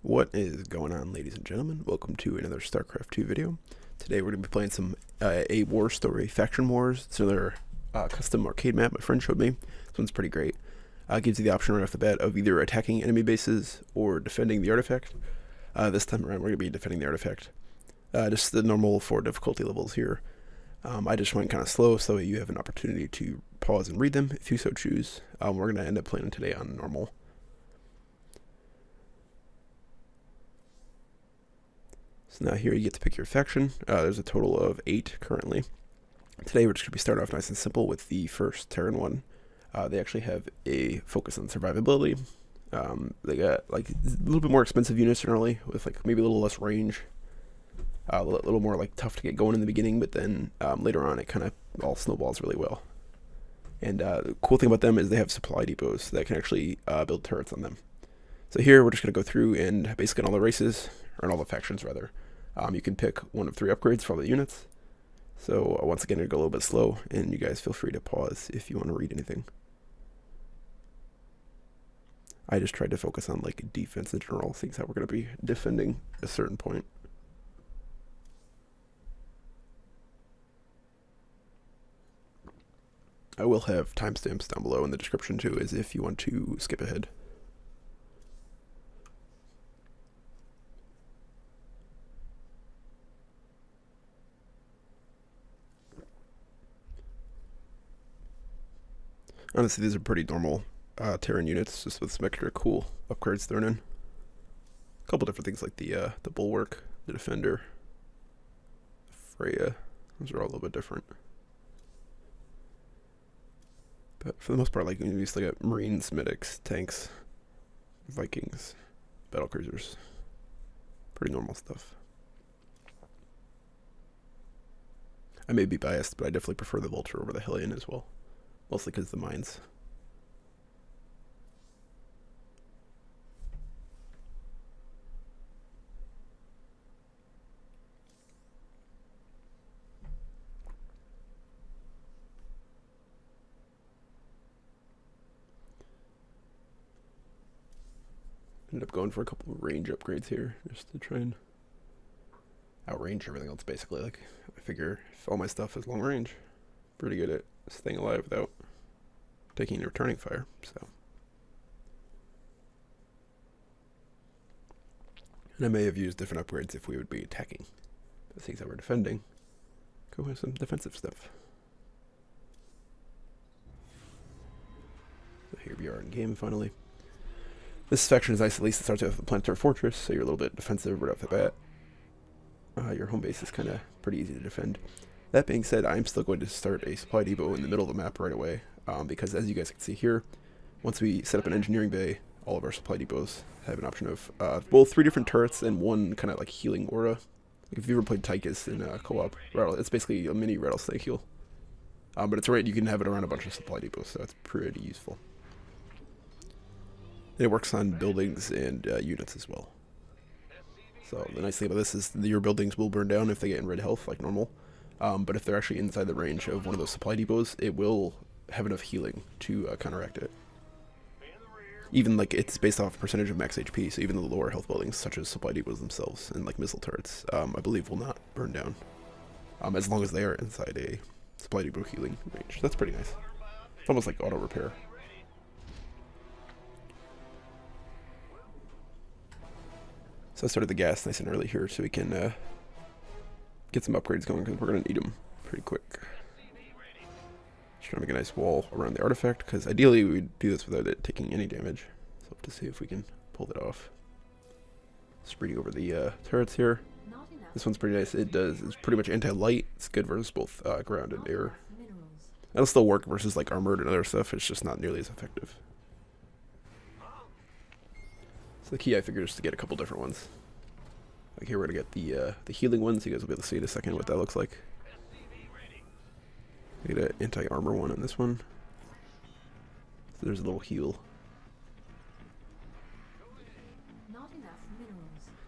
What is going on, ladies and gentlemen? Welcome to another Starcraft II video. Today we're going to be playing some A War Story Faction Wars. It's another custom arcade map my friend showed me. This one's pretty great. It gives you the option right off the bat of either attacking enemy bases or defending the artifact. This time around we're going to be defending the artifact. Just the normal 4 difficulty levels here. I just went kind of slow so you have an opportunity to pause and read them if you so choose. We're going to end up playing today on normal. So now here you get to pick your faction. There's a total of 8 currently. Today we're just going to be starting off nice and simple with the first Terran one. They actually have a focus on survivability. They got like a little bit more expensive units generally, with like maybe a little less range. A little more like tough to get going in the beginning, but then later on it kind of all snowballs really well. And the cool thing about them is they have supply depots that can actually build turrets on them. So here we're just going to go through and basically on all the races, or in all the factions rather, you can pick one of 3 upgrades for all the units. So once again, it'll go a little bit slow, and you guys feel free to pause if you want to read anything. I just tried to focus on like defense in general, seeing how we're going to be defending a certain point. I will have timestamps down below in the description too, as if you want to skip ahead. Honestly, these are pretty normal Terran units, just with some extra cool upgrades thrown in. A couple different things like the Bulwark, the Defender, Freya. Those are all a little bit different. But for the most part, like you just look at Marines, medics, tanks, Vikings, battlecruisers. Pretty normal stuff. I may be biased, but I definitely prefer the Vulture over the Hellion as well. Mostly because of the mines. Ended up going for a couple of range upgrades here, just to try and outrange everything else basically. Like, I figure if all my stuff is long range, pretty good at staying alive without taking and returning fire, so. And I may have used different upgrades if we would be attacking. But since that we're defending, go with some defensive stuff. So here we are in game finally. This faction is nice, at least it starts out with a planetary fortress, so you're a little bit defensive right off the bat. Your home base is kind of pretty easy to defend. That being said, I'm still going to start a supply depot in the middle of the map right away, because as you guys can see here, once we set up an engineering bay, all of our supply depots have an option of both 3 different turrets and 1 kind of like healing aura. Like if you ever played Tychus in co-op, it's basically a mini rattlesnake heal. But it's right, you can have it around a bunch of supply depots, so that's pretty useful. And it works on buildings and units as well. So the nice thing about this is that your buildings will burn down if they get in red health, like normal. But if they're actually inside the range of one of those supply depots, it will have enough healing to counteract it. Even like it's based off percentage of max HP, so even the lower health buildings, such as supply depots themselves and like missile turrets, I believe will not burn down, as long as they are inside a supply depot healing range. That's pretty nice. It's almost like auto repair. So I started the gas nice and early here so we can get some upgrades going, because we're going to need them pretty quick. Just trying to make a nice wall around the artifact, because ideally we would do this without it taking any damage. So we'll have to see if we can pull that off. Spreading over the turrets here. This one's pretty nice. It's pretty much anti-light. It's good versus both ground and air. That'll still work versus like armored and other stuff. It's just not nearly as effective. So the key I figured is to get a couple different ones. Like here we're gonna get the healing ones. You guys will be able to see in a second what that looks like. We get an anti-armor one on this one. So there's a little heal.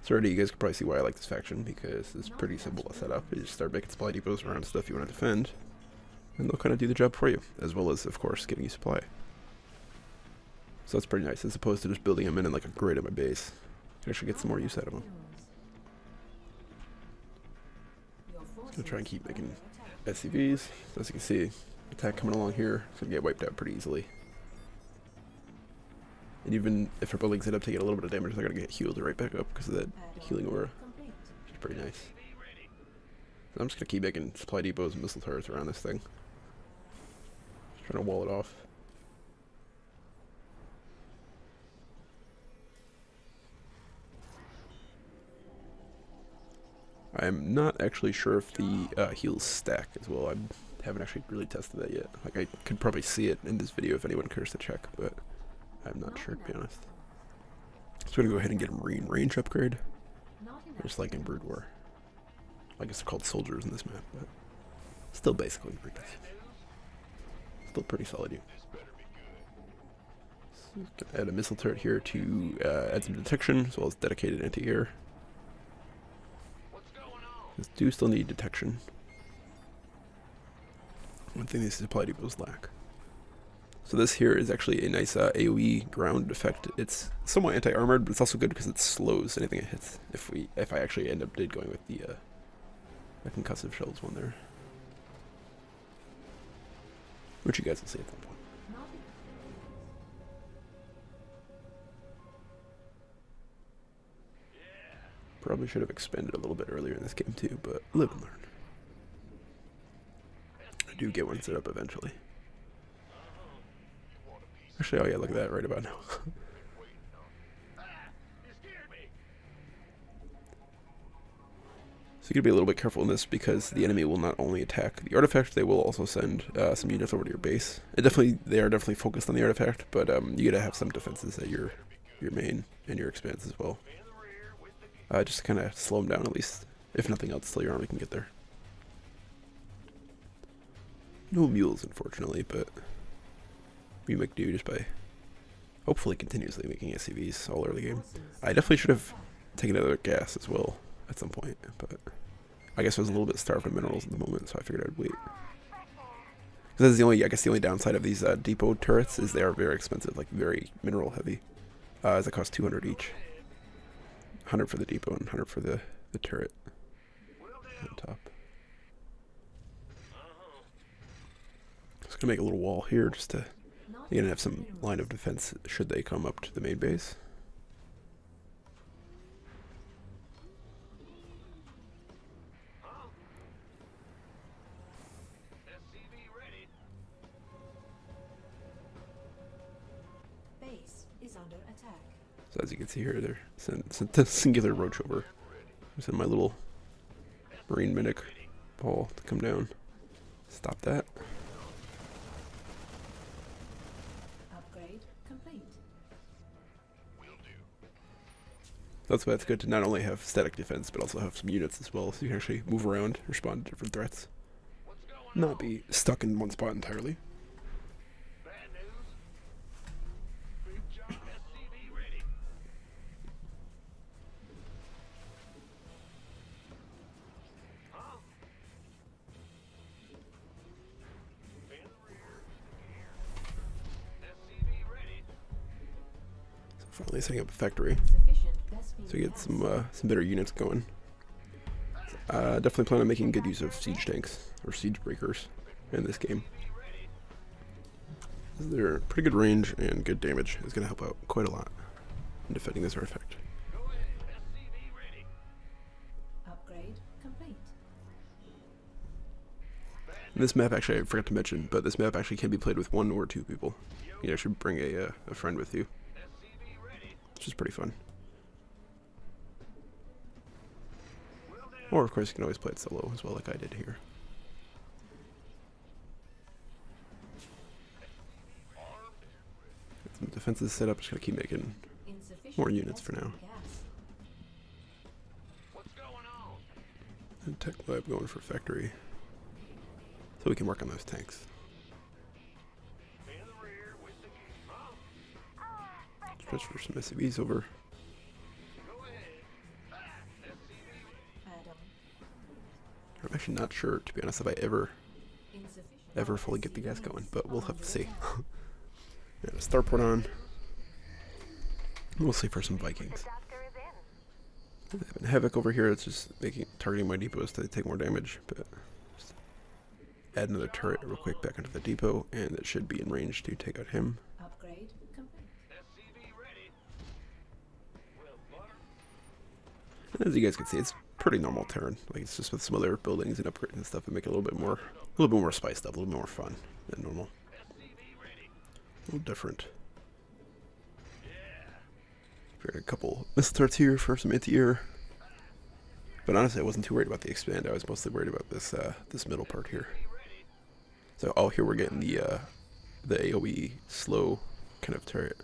So already you guys can probably see why I like this faction, because it's pretty simple to set up. You just start making supply depots around stuff you want to defend, and they'll kind of do the job for you, as well as, of course, giving you supply. So that's pretty nice, as opposed to just building them in like a grid at my base. Can actually get some more use out of them. Just gonna try and keep making SCVs. So as you can see, attack coming along here, it's gonna get wiped out pretty easily. And even if our buildings end up taking a little bit of damage, they're gonna get healed right back up because of that healing aura, which is pretty nice. So I'm just gonna keep making supply depots and missile turrets around this thing. Just trying to wall it off. I'm not actually sure if the heals stack as well. I haven't actually really tested that yet. Like, I could probably see it in this video if anyone cares to check, but I'm not sure, to be honest. So we're gonna go ahead and get a Marine range upgrade, just like in Brood War. I guess they're called soldiers in this map, but still basically Marines. Still pretty solid unit. So gonna add a missile turret here to add some detection, as well as dedicated anti-air. These do still need detection. One thing these supply depots lack. So this here is actually a nice AoE ground effect. It's somewhat anti-armored, but it's also good because it slows anything it hits. If I actually end up going with the concussive shells one there, which you guys will see at some point. Probably should have expanded a little bit earlier in this game too, but live and learn. I do get one set up eventually. Actually, oh yeah, look at that right about now. So you gotta be a little bit careful in this because the enemy will not only attack the artifact, they will also send some units over to your base. They are definitely focused on the artifact, but you gotta have some defenses at your main and your expanse as well. Just to kind of slow them down at least, if nothing else, till your army can get there. No mules, unfortunately, but we make do just by hopefully continuously making SCVs all early game. I definitely should have taken another gas as well at some point, but I guess I was a little bit starved of minerals at the moment, so I figured I'd wait. Because that's the only downside of these depot turrets is they are very expensive, like very mineral heavy. As they cost 200 each. 100 for the depot and 100 for the turret on top. Just gonna make a little wall here just to again have some line of defense should they come up to the main base. Base is under attack. So as you can see here, they're sent a singular roach over. I send my little Marine medic ball to come down. Stop that. Upgrade complete. That's why it's good to not only have static defense, but also have some units as well, so you can actually move around, respond to different threats. Not be stuck in one spot entirely. Finally setting up a factory, so you get some better units going. Definitely plan on making good use of siege tanks or siege breakers in this game. They're pretty good range and good damage is going to help out quite a lot in defending this artifact. Upgrade complete. And this map, actually, I forgot to mention, but this map actually can be played with 1 or 2 people. You can actually bring a friend with you, which is pretty fun. Or, of course, you can always play it solo as well, like I did here. Get some defenses set up, just gotta keep making more units for now. And tech lab going for factory, so we can work on those tanks. Transfer some SCVs over. I'm actually not sure, to be honest, if I ever fully get the gas going, but we'll have to see. Got a starport on. We'll see for some Vikings. And Havoc over here, it's just targeting my depots to take more damage, but just add another turret real quick back into the depot, and it should be in range to take out him. Upgrade complete. And as you guys can see, it's pretty normal Terran. Like, it's just with some other buildings and upgrades and stuff that make it a little bit more spiced up, a little bit more fun than normal. A little different. Got a couple missile turrets here for some anti-air. But honestly, I wasn't too worried about the expand. I was mostly worried about this this middle part here. So, oh, here we're getting the AoE slow kind of turret.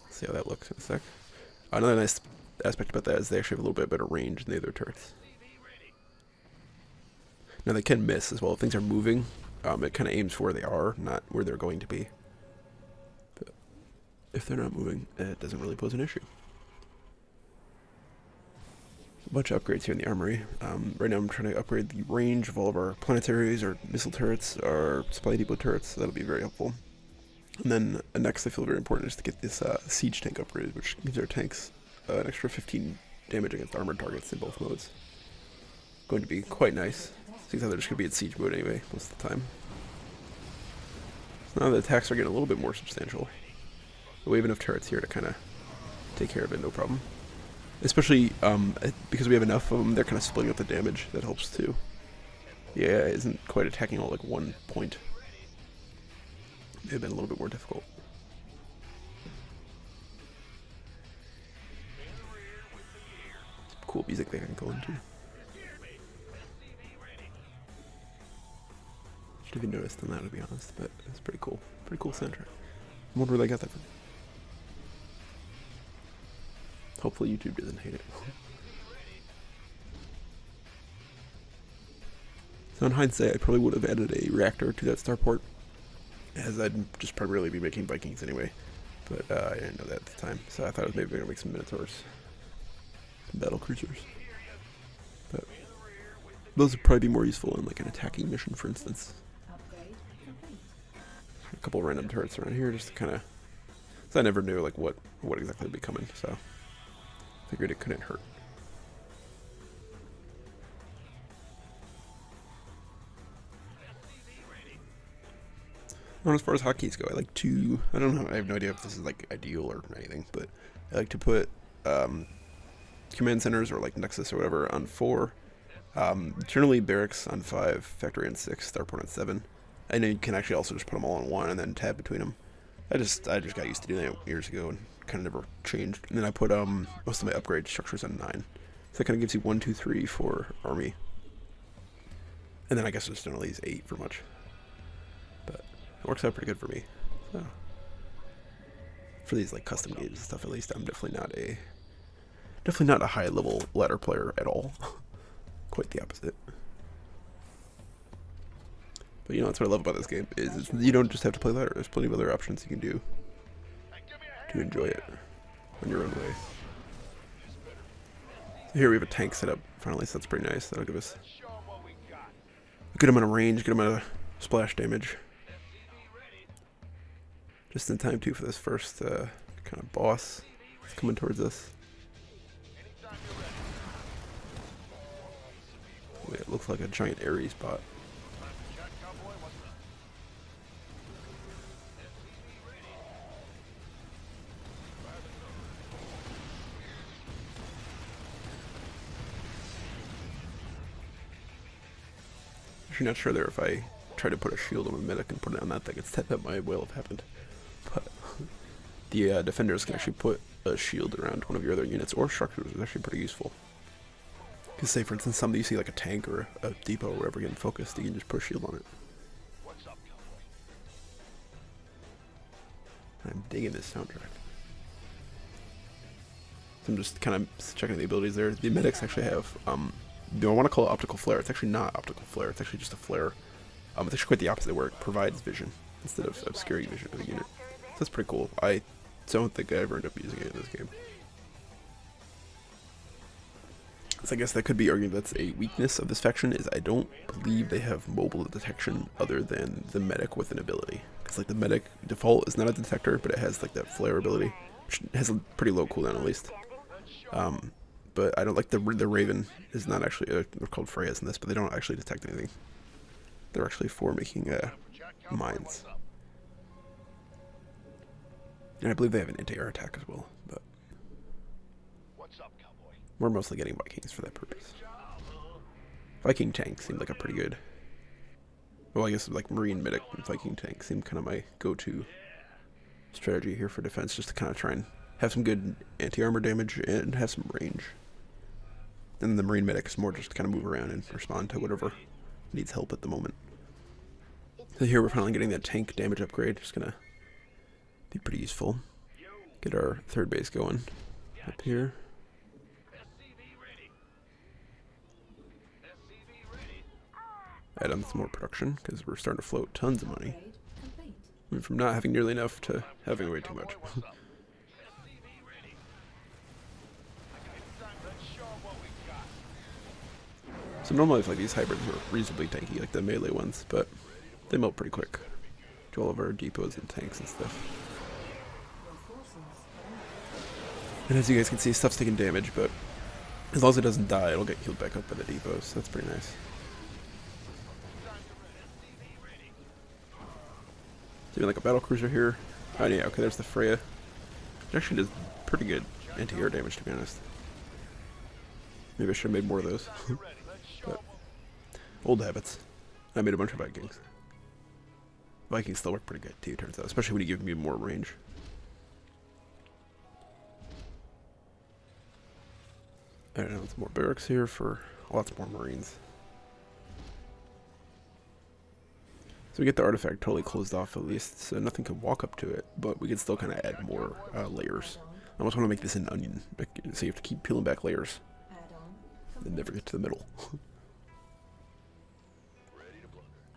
Let's see how that looks in a sec. Another nice aspect about that is they actually have a little bit better range than the other turrets. Now they can miss as well. If things are moving, it kind of aims for where they are, not where they're going to be. But if they're not moving, it doesn't really pose an issue. A bunch of upgrades here in the armory. Right now I'm trying to upgrade the range of all of our planetaries, our missile turrets, our supply depot turrets, so that'll be very helpful. And then next I feel very important is to get this siege tank upgraded, which gives our tanks an extra 15 damage against armored targets in both modes. Going to be quite nice. Seems like they're just going to be in siege mode anyway, most of the time. So now the attacks are getting a little bit more substantial. But we have enough turrets here to kind of take care of it, no problem. Especially because we have enough of them, they're kind of splitting up the damage. That helps too. Yeah, it isn't quite attacking all like one point. It may have been a little bit more difficult. Cool music they can go into. Should have even noticed on that, to be honest, but it's pretty cool. Pretty cool soundtrack. I wonder where they got that from. Hopefully YouTube doesn't hate it. So in hindsight, I probably would have added a reactor to that starport, as I'd just primarily be making Vikings anyway. But I didn't know that at the time, so I thought I was maybe going to make some Minotaurs. Battle cruisers. But those would probably be more useful in like an attacking mission, for instance. Upgrade complete. A couple random turrets around here just to kind of... So I never knew like what exactly would be coming, so figured it couldn't hurt. And as far as hotkeys go, I like to... I don't know, I have no idea if this is like ideal or anything, but I like to put command centers or like Nexus or whatever on 4. Generally barracks on 5, factory on 6, starport on 7. I know you can actually also just put them all on 1 and then tab between them. I just got used to doing that years ago and kind of never changed. And then I put most of my upgrade structures on 9. So that kind of gives you 1, 2, 3 for army. And then I guess just generally is 8 for much. But it works out pretty good for me. So for these like custom games and stuff, at least I'm definitely not a high level ladder player at all. Quite the opposite. But you know, that's what I love about this game is you don't just have to play ladder. There's plenty of other options you can do to enjoy it on your own way. So here we have a tank set up finally, so that's pretty nice. That'll give us a good amount of range, good amount of splash damage. Just in time too for this first kind of boss that's coming towards us. Oh, yeah, it looks like a giant Ares bot. Actually not sure there if I try to put a shield on a medic and put it on that thing instead, that might well have happened. But the defenders can actually put a shield around one of your other units or structures, which is actually pretty useful. Because say for instance some that you see like a tank or a depot or whatever getting focused, you can just put a shield on it. I'm digging this soundtrack. So I'm just kind of checking the abilities there. The medics actually have, I want to call it optical flare. It's actually not optical flare. It's actually just a flare. It's actually quite the opposite, where it provides vision instead of obscuring vision of the unit. So that's pretty cool. I don't think I ever end up using it in this game. So I guess that could be argued that's a weakness of this faction, is I don't believe they have mobile detection other than the medic with an ability. Because like the medic default is not a detector, but it has like that flare ability, which has a pretty low cooldown at least. but I don't like the Raven is not actually they're called Freyas in this, but they don't actually detect anything. They're actually for making mines, and I believe they have an anti-air attack as well. But we're mostly getting Vikings for that purpose. Viking tank seemed like a pretty good. Well, I guess like Marine medic and Viking tank seemed kind of my go-to strategy here for defense, just to kind of try and have some good anti-armor damage and have some range. And the Marine medic is more just to kind of move around and respond to whatever needs help at the moment. So here we're finally getting that tank damage upgrade. Just gonna be pretty useful. Get our third base going up here. Add on some more production because we're starting to float tons of money. Upgrade complete. I mean, from not having nearly enough to having way too much. So normally, like these hybrids are reasonably tanky, like the melee ones, but they melt pretty quick to all of our depots and tanks and stuff. Your forces And as you guys can see, stuff's taking damage, but as long as it doesn't die, it'll get healed back up by the depots. So that's pretty nice. So even like a battle cruiser here. Oh yeah, okay, there's the Freya. It actually does pretty good anti-air damage, to be honest. Maybe I should have made more of those. But old habits. I made a bunch of Vikings. Vikings still work pretty good too, turns out, especially when you give me more range. I don't know, some more barracks here for lots more Marines. So we get the artifact totally closed off at least, so nothing can walk up to it, but we can still kind of add more layers. I almost want to make this an onion, so you have to keep peeling back layers add-on and never get to the middle.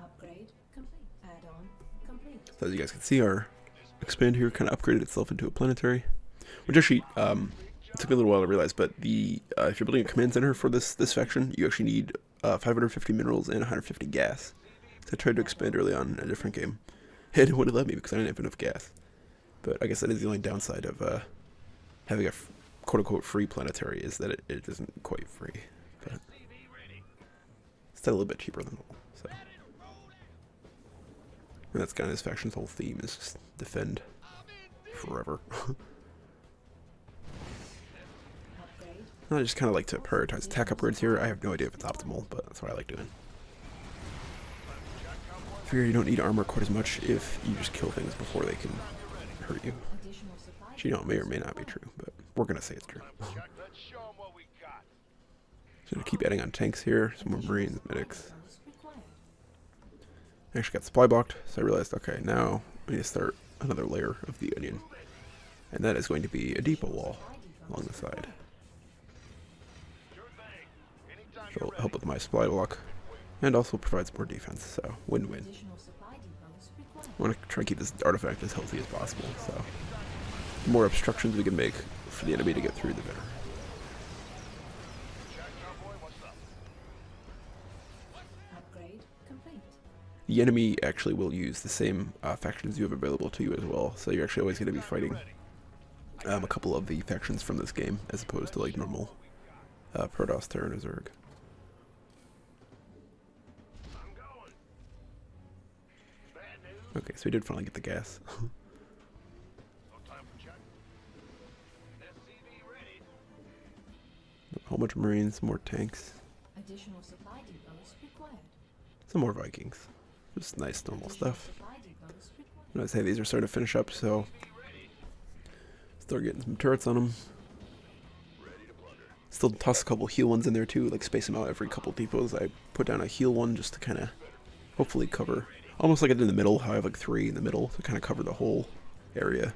upgrade complete. Add-on complete. So as you guys can see, our expand here kind of upgraded itself into a planetary, which actually it took me a little while to realize, but the if you're building a command center for this faction, you actually need 550 minerals and 150 gas. So I tried to expand early on in a different game, and it wouldn't let me because I didn't have enough gas. But I guess that is the only downside of having a quote-unquote free planetary, is that it isn't quite free. But it's still a little bit cheaper than normal. So. And that's kind of this faction's whole theme, is just defend forever. Upgrade. I just kind of like to prioritize attack upgrades here. I have no idea if it's optimal, but that's what I like doing. Figure you don't need armor quite as much if you just kill things before they can hurt you. Additional supply. Which, you know, may or may not be true, but we're gonna say it's true. So gonna keep adding on tanks here, some more Marines, medics. Depots required. I actually got supply blocked, so I realized, okay, now we need to start another layer of the onion. And that is going to be a depot wall along the side. So it'll help with my supply block, and also provides more defense, so win-win. Additional supply depots required. I want to try and keep this artifact as healthy as possible, so the more obstructions we can make for the enemy to get through, the better. Upgrade complete. The enemy actually will use the same factions you have available to you as well, so you're actually always going to be fighting a couple of the factions from this game, as opposed to like normal Protoss, Terran, and Zerg. Okay, so we did finally get the gas. A whole bunch of Marines, more tanks, Additional supply depots required. some more Vikings. Just nice normal stuff. Supply depots required. And I'd say these are starting to finish up, so start getting some turrets on them. Still toss a couple heal ones in there too, like space them out every couple depots. I put down a heal one just to kind of hopefully cover, almost like I did in the middle, how I have like 3 in the middle to kind of cover the whole area.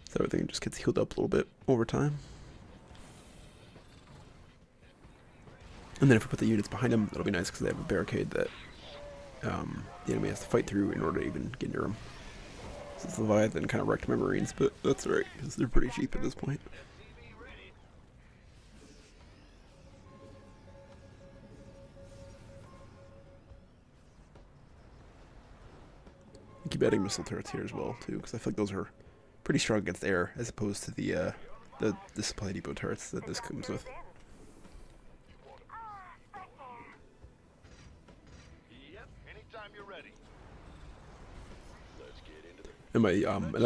So everything just gets healed up a little bit over time. And then if we put the units behind them, that'll be nice because they have a barricade that the enemy has to fight through in order to even get near them. So it's Leviathan kind of wrecked my Marines, but that's alright because they're pretty cheap at this point. I keep adding missile turrets here as well too, because I feel like those are pretty strong against air as opposed to the the supply depot turrets that this comes with. Yep, anytime you're ready. Let's get into the And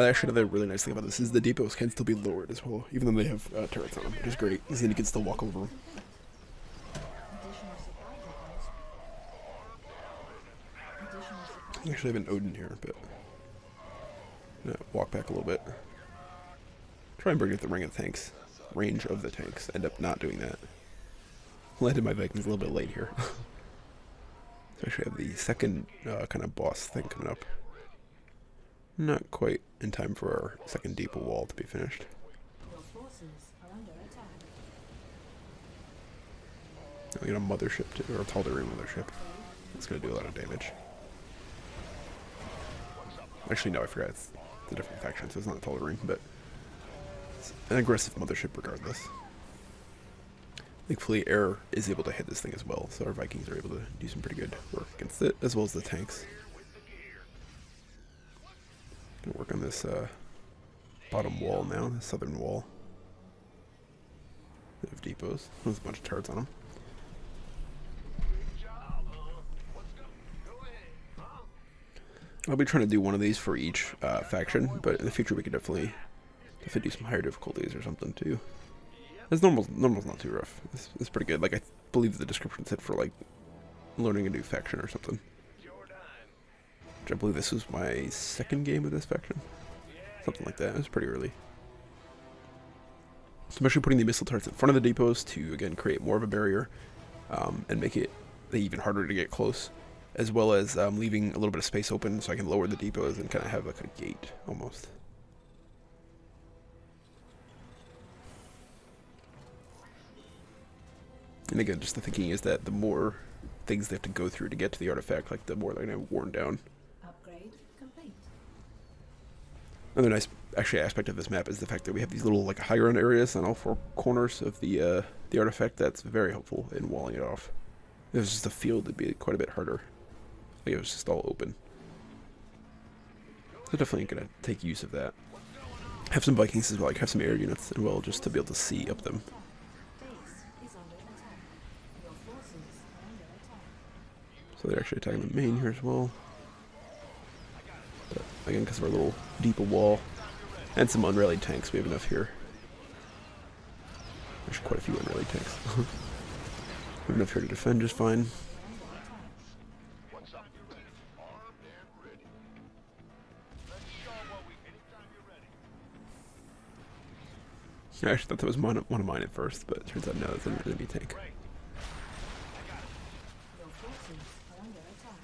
actually another really nice thing about this is the depots can still be lowered as well, even though they have turrets on them, which is great. Because then you can still walk over them. Additional supply depots. Additional supply. I actually have an Odin here, but walk back a little bit. Try and bring it the range of the tanks. End up not doing that. Landed my Vikings a little bit late here. So I actually have the second kind of boss thing coming up. Not quite in time for our second depot wall to be finished. Your forces are under attack. We got a mothership too, or a Tal'Darim mothership. It's gonna do a lot of damage. Actually, no, I forgot. It's a different faction, so it's not a Tal'Darim, but it's an aggressive mothership regardless. Thankfully, air is able to hit this thing as well, so our Vikings are able to do some pretty good work against it, as well as the tanks. Gonna work on this bottom wall now, the southern wall. They have depots. There's a bunch of turrets on them. I'll be trying to do one of these for each faction, but in the future we could definitely do some higher difficulties or something too. This normal's not too rough. It's pretty good. Like I believe the description said for like learning a new faction or something. Which I believe this was my second game with this faction. Something like that. It was pretty early. Especially putting the missile turrets in front of the depots to again create more of a barrier and make it even harder to get close. As well as leaving a little bit of space open so I can lower the depots and kind of have like a gate, almost. And again, just the thinking is that the more things they have to go through to get to the artifact, like the more they're going to worn down. Upgrade complete. Another nice, actually, aspect of this map is the fact that we have these little like high ground areas on all four corners of the artifact. That's very helpful in walling it off. If it was just a field, it'd be quite a bit harder. Like it was just all open. So definitely gonna take use of that. Have some Vikings as well, like have some air units as well, just to be able to see up them. Base is under attack. Your forces are under attack. So they're actually attacking the main here as well. But again, because of our little depot wall and some unrallied tanks, we have enough here. Actually, quite a few unrallied tanks. We have enough here to defend just fine. I actually thought that was one of mine at first, but it turns out no, it's an enemy tank. Your forces are under attack.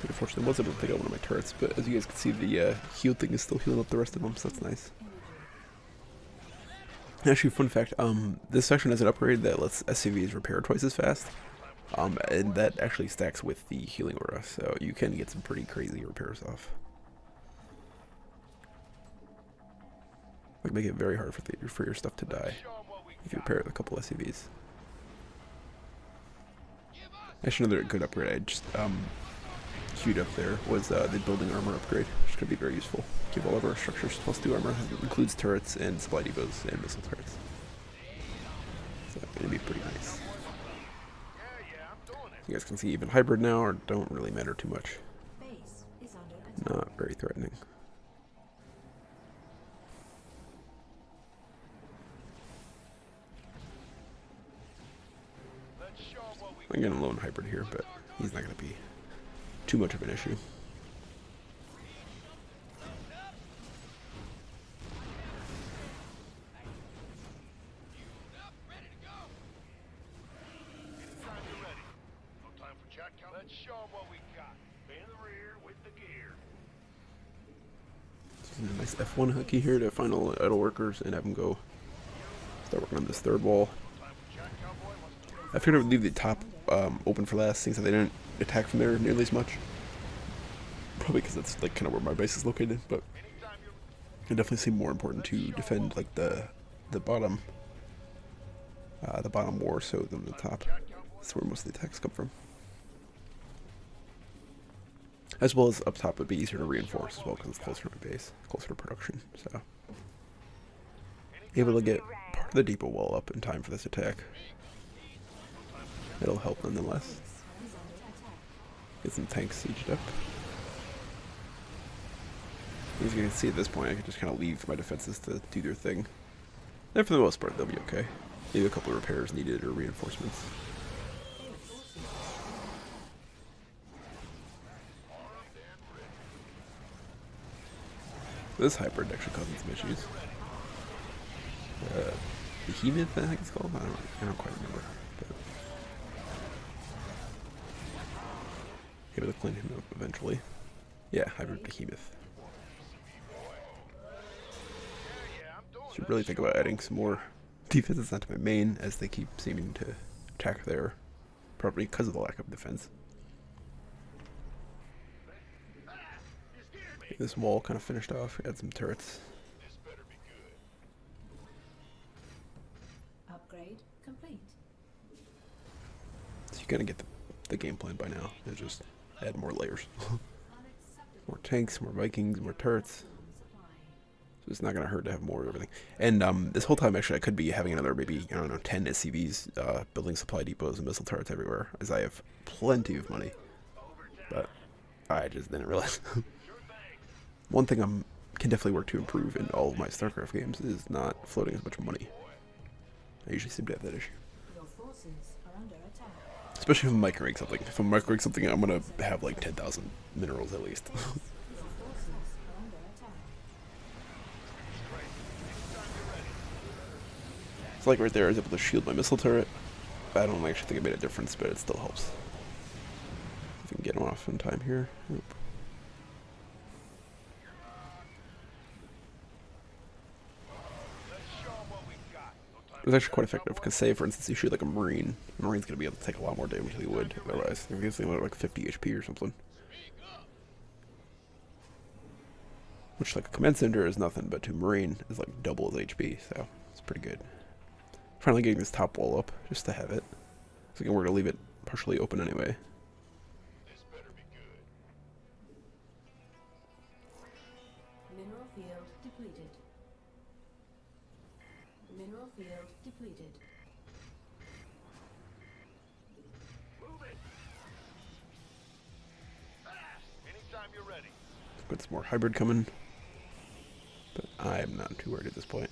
Unfortunately, I was able to take out one of my turrets, but as you guys can see, the heal thing is still healing up the rest of them, so that's nice. Actually, fun fact, this section has an upgrade that lets SCVs repair twice as fast, and that actually stacks with the healing aura, so you can get some pretty crazy repairs off. Like make it very hard for your stuff to die if you repair it with a couple SCVs. Actually, another good upgrade I just queued up there was the building armor upgrade, which is going to be very useful. Give all of our structures +2 armor. It includes turrets and supply depots and missile turrets. So it's going to be pretty nice. You guys can see even hybrid now or don't really matter too much. Base is under attack. Not very threatening. I'm getting a lone hybrid here, but he's not going to be too much of an issue. Let's show 'em what we got. In the rear with the gear. A nice F1 hooky here to find all the idle workers and have them go start working on this third wall. I figured I would leave the top open for last, since they didn't attack from there nearly as much. Probably because that's like kind of where my base is located, but it definitely seemed more important to defend like the bottom war so than the top. That's where most of the attacks come from. As well as up top would be easier to reinforce as well because it's closer to my base, closer to production. So able to get part of the depot wall up in time for this attack. It'll help nonetheless. Get some tanks sieged up. As you can see at this point, I can just kind of leave my defenses to do their thing. And for the most part, they'll be okay. Maybe a couple of repairs needed or reinforcements. This hybrid actually causing some issues. Behemoth, I think it's called? I don't quite remember. But able to clean him up eventually. Yeah, hybrid Behemoth. Should really think about adding some more defenses onto my main as they keep seeming to attack their property because of the lack of defense. Get this wall kind of finished off, add some turrets. Upgrade complete. So you kind of get the game plan by now. It's just add more layers. More tanks, more Vikings, more turrets. So it's not going to hurt to have more of everything. And this whole time, actually, I could be having another maybe, I don't know, 10 SCVs building supply depots and missile turrets everywhere, as I have plenty of money. But I just didn't realize. One thing can definitely work to improve in all of my StarCraft games is not floating as much money. I usually seem to have that issue. Your forces are under attack. Especially if I'm micro-rigging something. If I'm micro-rigging something, I'm going to have like 10,000 minerals at least. Your forces are under attack. It's like right there, I was able to shield my missile turret. I don't actually think it made a difference, but it still helps. If we can get him off in time here. Oop. It was actually quite effective, because say, for instance, you shoot like a Marine, the Marine's going to be able to take a lot more damage than he would otherwise. If he's like 50 HP or something. Which, like, a Command Center is nothing, but to Marine is like double his HP, so it's pretty good. Finally getting this top wall up, just to have it. So again, we're going to leave it partially open anyway. Mineral field depleted. Mineral field depleted. Anytime you're ready. Got some more hybrid coming. But I'm not too worried at this point.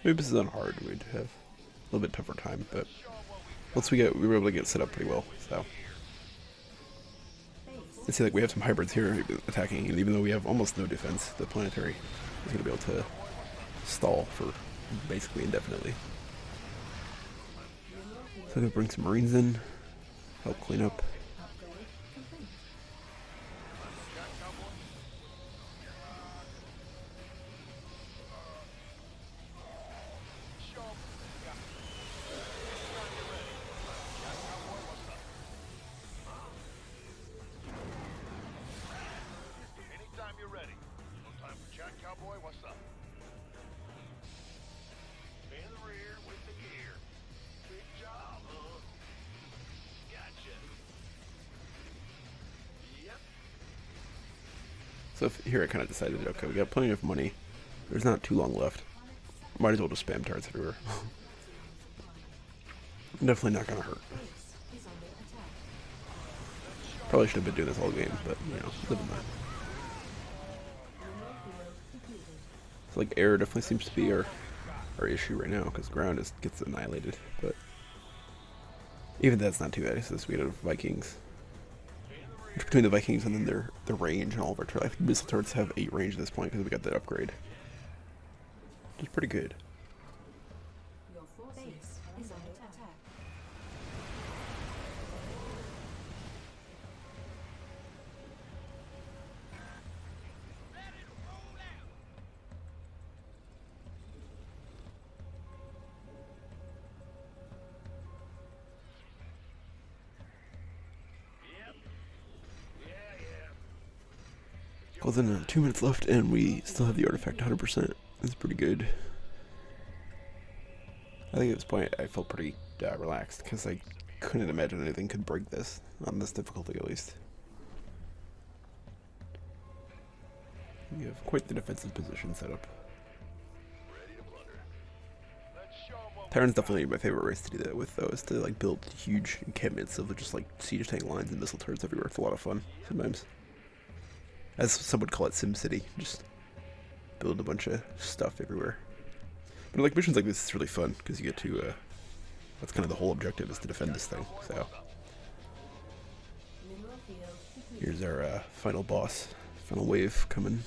Maybe this is on hard, we'd have a little bit tougher time, but once we were able to get set up pretty well, so. You see, like, we have some hybrids here attacking, and even though we have almost no defense, the planetary is going to be able to stall for basically indefinitely. So I'm going to bring some Marines in, help clean up. Upgrade complete. Anytime you're ready. No time for chat, cowboy. What's up? In the rear with the gear. Big job, huh? Gotcha. Yep. So here I kind of decided, okay, we got plenty of money. There's not too long left. Might as well just spam turrets everywhere. Definitely not gonna hurt. Base is under attack. Probably should have been doing this all game, but you know, live in that. Mineral field depleted. So like air definitely seems to be our issue right now because ground just gets annihilated. But even that's not too bad. It's this we have Vikings. Between the Vikings and then their range and all of our turrets, I think missile turrets have 8 range at this point because we got that upgrade. Which is pretty good. Your forces is under attack. Yep. Yeah. Well, then 2 minutes left, and we still have the artifact 100%. That's pretty good. I think at this point I felt pretty relaxed because I couldn't imagine anything could break this, on this difficulty at least. We have quite the defensive position set up. Ready to plunder. Let's show 'em what Terran's definitely my favorite race to do that with, though, is to like build huge encampments of just like siege tank lines and missile turrets everywhere. It's a lot of fun sometimes. As some would call it, Sim City. Just build a bunch of stuff everywhere. But like missions like this, it's really fun because you get to. That's kind of the whole objective, is to defend this thing. So Mineral field depleted. here's our final boss, final wave coming.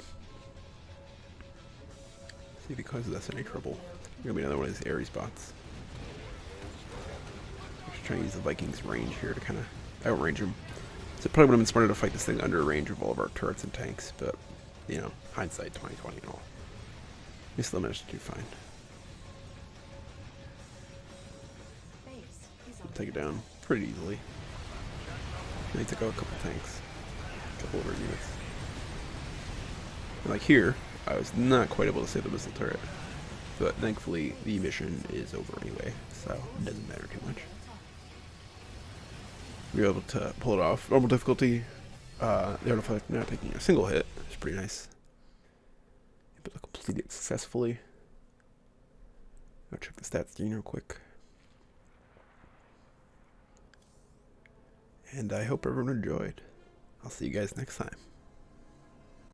See if he causes us any trouble. Gonna be another one of these airy spots. I'm just trying to use the Vikings' range here to kind of outrange him. So it probably would have been smarter to fight this thing under range of all of our turrets and tanks, but you know, hindsight 2020 and all. We still managed to do fine. Base is We'll under take it down pretty easily. And they took out a couple tanks, a couple of our units. And like here, I was not quite able to save the missile turret, but thankfully the mission is over anyway, so it doesn't matter too much. We were able to pull it off. Normal difficulty. The artifact now taking a single hit. It's pretty nice. Able to complete it successfully. I'll check the stats screen real quick. And I hope everyone enjoyed. I'll see you guys next time.